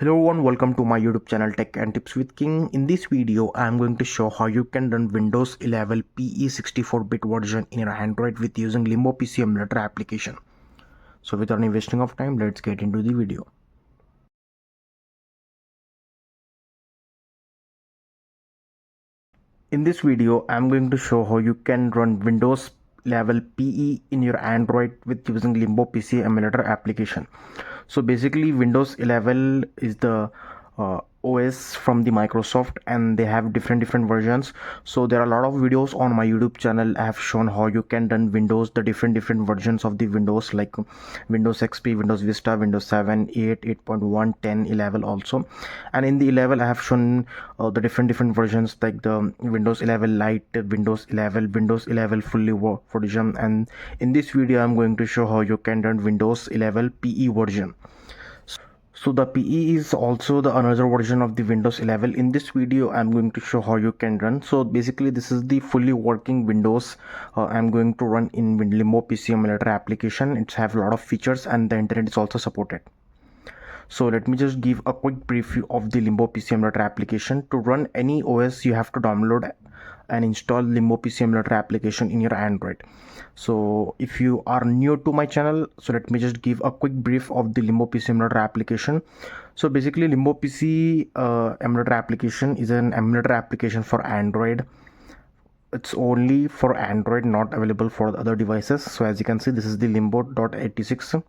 Hello everyone, welcome to my YouTube channel Tech and Tips with King. In this video, I am going to show how you can run Windows 11 PE 64-bit version in your Android with using Limbo PC Emulator application. So without any wasting of time, let's get into the video. In this video, I am going to show how you can run Windows level PE in your Android with using Limbo PC Emulator application. So basically Windows 11 is the OS from the Microsoft, and they have different versions. So there are a lot of videos on my YouTube channel. I have shown how you can run Windows, the different versions of the Windows, like Windows XP, Windows Vista, Windows 7, 8, 8.1, 10, 11 also. And in the 11 I have shown the different versions like the Windows 11 Lite, Windows 11 fully version. And in this video I'm going to show how you can run Windows 11 PE version. So the PE is also the another version of the Windows 11. In this video I'm going to show how you can run. So basically this is the fully working Windows I'm going to run in Limbo PC Emulator application. It's have a lot of features and the internet is also supported. So let me just give a quick preview of the Limbo PC Emulator application. To run any OS, you have to download and install Limbo PC Emulator application in your Android. So if you are new to my channel, so let me just give a quick brief of the Limbo PC Emulator application. So basically Limbo PC Emulator application is an emulator application for Android. It's only for Android, not available for the other devices. So as you can see, this is the limbo.86,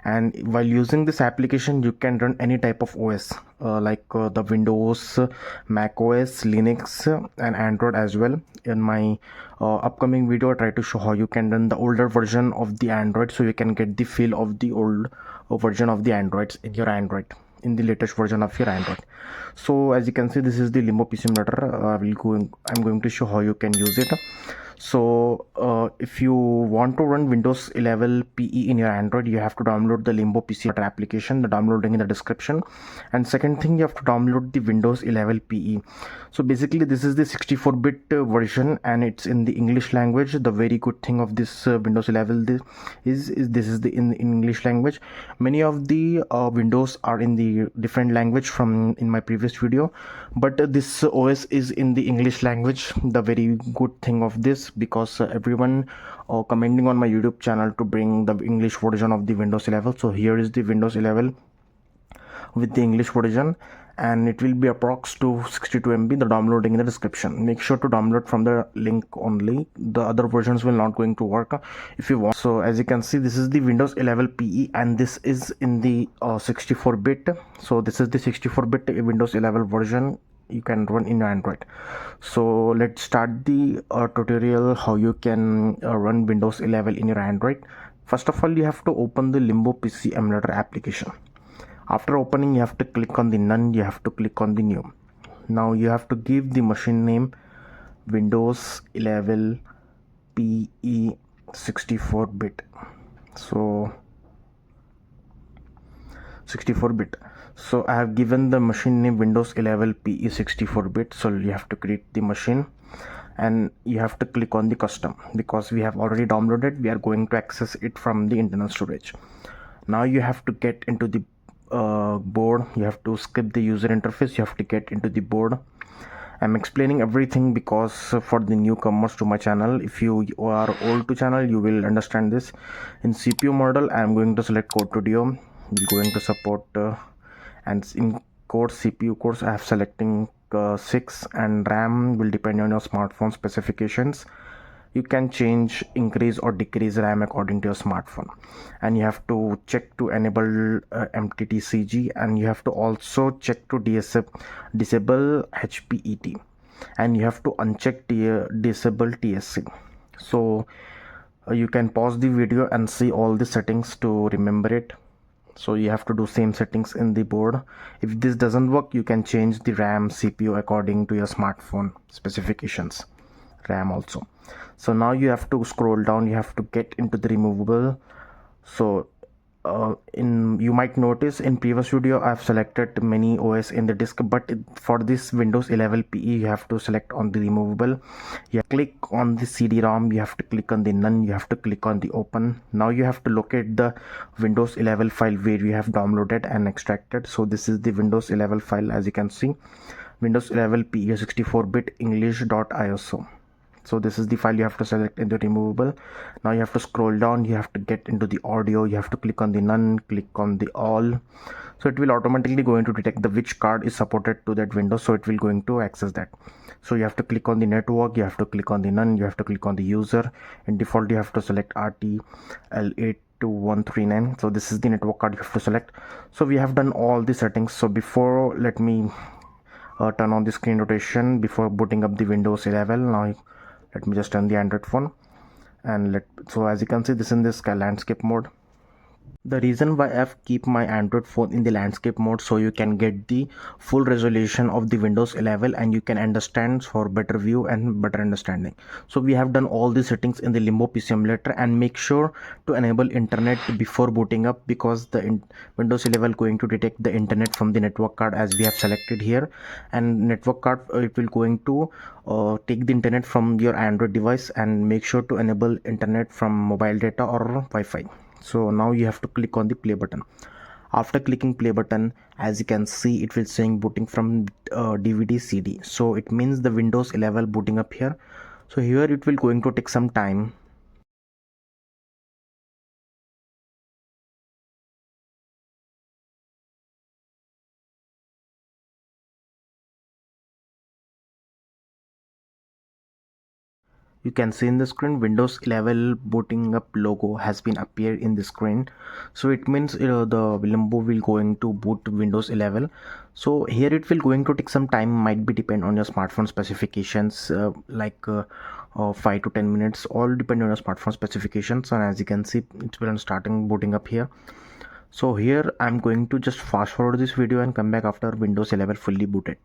and while using this application you can run any type of OS like the Windows, Mac OS, Linux and Android as well. In my upcoming video I try to show how you can run the older version of the Android, so you can get the feel of the old version of the Androids in your Android, in the latest version of your Android. So as you can see, this is the Limbo PC Emulator. I'm going to show how you can use it. So if you want to run Windows 11 PE in your Android, you have to download the Limbo PC Emulator application. The downloading in the description. And second thing, you have to download the Windows 11 PE. So basically this is the 64-bit version, and it's in the English language. The very good thing of this Windows 11 is this is the in English language. Many of the Windows are in the different language from in my previous video, but this OS is in the English language. The very good thing of this, because everyone commenting on my YouTube channel to bring the English version of the Windows 11. So here is the Windows 11 with the English version, and it will be approx to 62 MB. The downloading in the description. Make sure to download from the link only. The other versions will not going to work if you want. So as you can see, this is the Windows 11 PE, and this is in the 64-bit. So this is the 64-bit Windows 11 version you can run in Android. So let's start the tutorial how you can run Windows 11 in your Android. First of all, you have to open the Limbo PC Emulator application. After opening, you have to click on the none, you have to click on the new. Now you have to give the machine name Windows 11 PE 64-bit. So 64-bit. So I have given the machine name Windows 11 PE 64-bit. So you have to create the machine, and you have to click on the custom. Because we have already downloaded, we are going to access it from the internal storage. Now you have to get into the board. You have to skip the user interface. You have to get into the board. I'm explaining everything because for the newcomers to my channel, if you are old to channel, you will understand this. In CPU model, I'm going to select Code Studio. We're going to support and in core CPU cores I have selecting 6, and RAM will depend on your smartphone specifications. You can change, increase or decrease RAM according to your smartphone, and you have to check to enable MTTCG, and you have to also check to disable HPET, and you have to uncheck disable TSC. So you can pause the video and see all the settings to remember it. So you have to do same settings in the board. If this doesn't work, you can change the RAM, CPU according to your smartphone specifications, RAM also. So now you have to scroll down, you have to get into the removable. So in you might notice in previous video I've selected many OS in the disk, but for this Windows 11 PE you have to select on the removable. You click on the CD-ROM, you have to click on the none, you have to click on the open. Now you have to locate the Windows 11 file where you have downloaded and extracted. So this is the Windows 11 file, as you can see, Windows 11 PE 64-bit English.iso. So this is the file you have to select in the removable. Now you have to scroll down, you have to get into the audio, you have to click on the none, click on the all. So it will automatically going to detect the which card is supported to that window, so it will going to access that. So you have to click on the network, you have to click on the none, you have to click on the user. In default you have to select RTL82139. so this is the network card you have to select. So we have done all the settings. So before, let me turn on the screen rotation before booting up the Windows 11. Now let me just turn the Android phone, and so as you can see, this is in this landscape mode. The reason why I've keep my Android phone in the landscape mode, so you can get the full resolution of the Windows 11 and you can understand for better view and better understanding. So we have done all the settings in the Limbo PC Emulator, and make sure to enable internet before booting up, because the Windows 11 going to detect the internet from the network card as we have selected here, and network card it will going to take the internet from your Android device, and make sure to enable internet from mobile data or Wi-Fi. So now you have to click on the play button. After clicking play button, as you can see, it will saying booting from DVD CD. So it means the Windows 11 booting up here. So here it will going to take some time. You can see in the screen Windows 11 booting up logo has been appeared in the screen. So it means the Limbo will going to boot Windows 11. So here it will going to take some time, might be depend on your smartphone specifications, 5 to 10 minutes, all depend on your smartphone specifications. And as you can see, it's been starting booting up here. So here I'm going to just fast forward this video and come back after Windows 11 fully booted.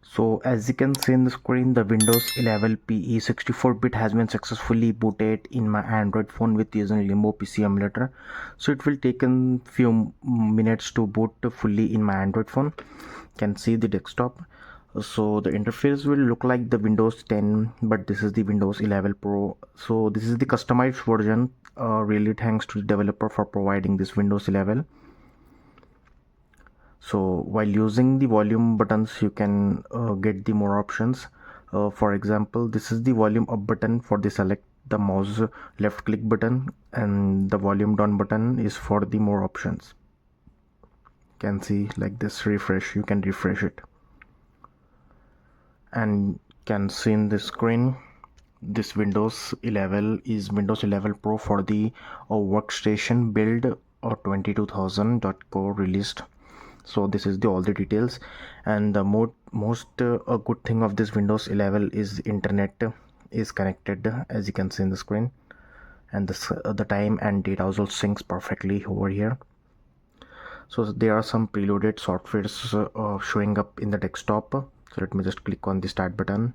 So as you can see in the screen, the Windows 11 PE 64-bit has been successfully booted in my Android phone with using Limbo PC Emulator. So it will take a few minutes to boot fully in my Android phone. You can see the desktop. So the interface will look like the Windows 10, but this is the Windows 11 Pro. So this is the customized version. Really thanks to the developer for providing this Windows 11. So while using the volume buttons, you can get the more options. For example, this is the volume up button for the select the mouse left click button, and the volume down button is for the more options. You can see like this, refresh, you can refresh it, and can see in the screen this Windows 11 is Windows 11 Pro for the workstation build or 22000.co released. So this is the all the details. And the most a good thing of this Windows 11 is internet is connected, as you can see in the screen, and the time and date also syncs perfectly over here. So there are some preloaded softwares showing up in the desktop. So let me just click on the start button.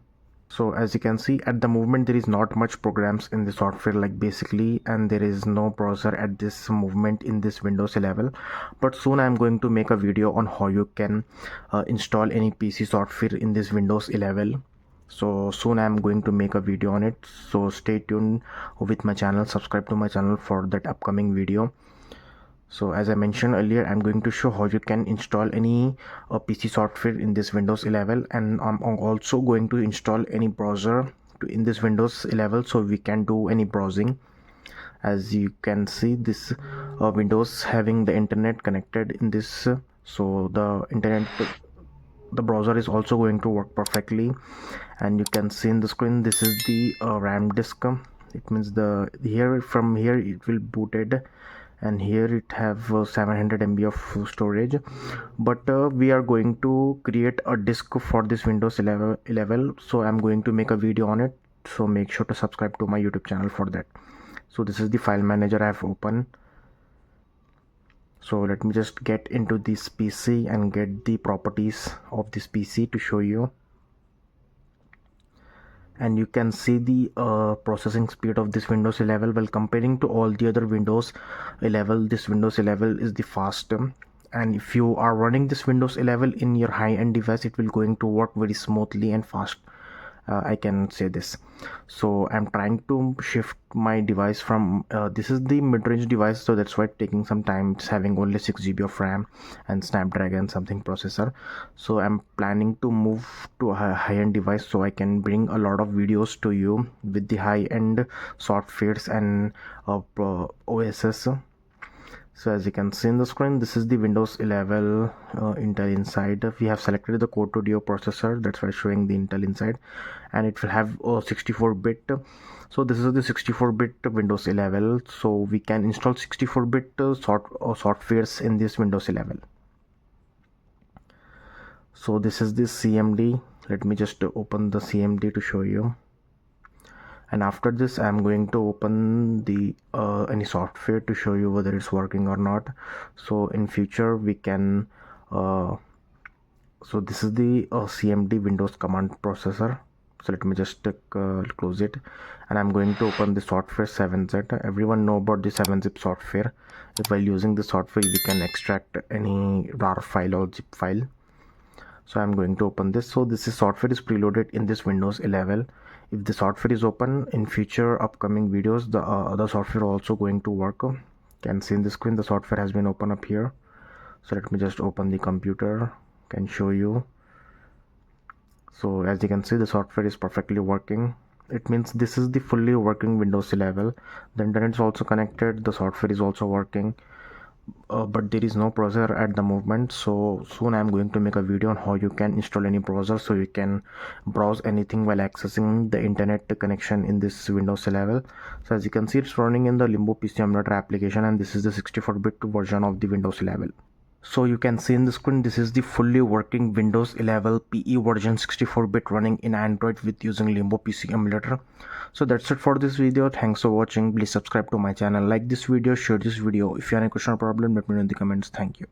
So as you can see, at the moment there is not much programs in the software, like basically, and there is no browser at this moment in this Windows 11. But soon I'm going to make a video on how you can install any PC software in this Windows 11. So soon I'm going to make a video on it, so stay tuned with my channel, subscribe to my channel for that upcoming video. So as I mentioned earlier, I'm going to show how you can install any PC software in this Windows 11, and I'm also going to install any browser in this Windows 11 so we can do any browsing. As you can see, this Windows having the internet connected in this, so the browser is also going to work perfectly. And you can see in the screen, this is the RAM disk. It means from here it will booted, and here it have 700 MB of storage. But we are going to create a disk for this Windows 11, so I'm going to make a video on it, so make sure to subscribe to my YouTube channel for that. So this is the file manager I have opened. So let me just get into this PC and get the properties of this PC to show you. And you can see the processing speed of this Windows 11. Well, comparing to all the other Windows 11, this Windows 11 is the fastest. And if you are running this Windows 11 in your high-end device, it will going to work very smoothly and fast. I can say this. So I'm trying to shift my device from this is the mid-range device, so that's why it's taking some time. It's having only 6 GB of RAM and Snapdragon something processor. So I'm planning to move to a high-end device so I can bring a lot of videos to you with the high-end softwares and OSs. So as you can see in the screen, this is the Windows 11 Intel inside. We have selected the Core 2 Duo processor, that's why showing the Intel inside, and it will have 64-bit. So this is the 64-bit Windows 11, so we can install 64-bit softwares in this Windows 11. So this is the CMD. Let me just open the CMD to show you. And after this I'm going to open the any software to show you whether it's working or not. So in future we can so this is the CMD Windows command processor. So let me just close it, and I'm going to open the software 7-zip. Everyone know about the 7-zip software. If while using the software we can extract any RAR file or zip file. So I'm going to open this. So this software is preloaded in this Windows 11. If the software is open, in future upcoming videos the other software also going to work. You can see in the screen the software has been open up here. So let me just open the computer, can show you. So as you can see, the software is perfectly working. It means this is the fully working Windows 11. The internet is also connected, the software is also working. But there is no browser at the moment, so soon I'm going to make a video on how you can install any browser so you can browse anything while accessing the internet connection in this Windows 11. So as you can see, it's running in the Limbo PC Emulator application, and this is the 64-bit version of the Windows 11. So you can see in the screen, this is the fully working Windows 11 PE version 64-bit running in Android with using Limbo PC Emulator. So that's it for this video. Thanks for watching. Please subscribe to my channel, like this video, share this video. If you have any question or problem, let me know in the comments. Thank you.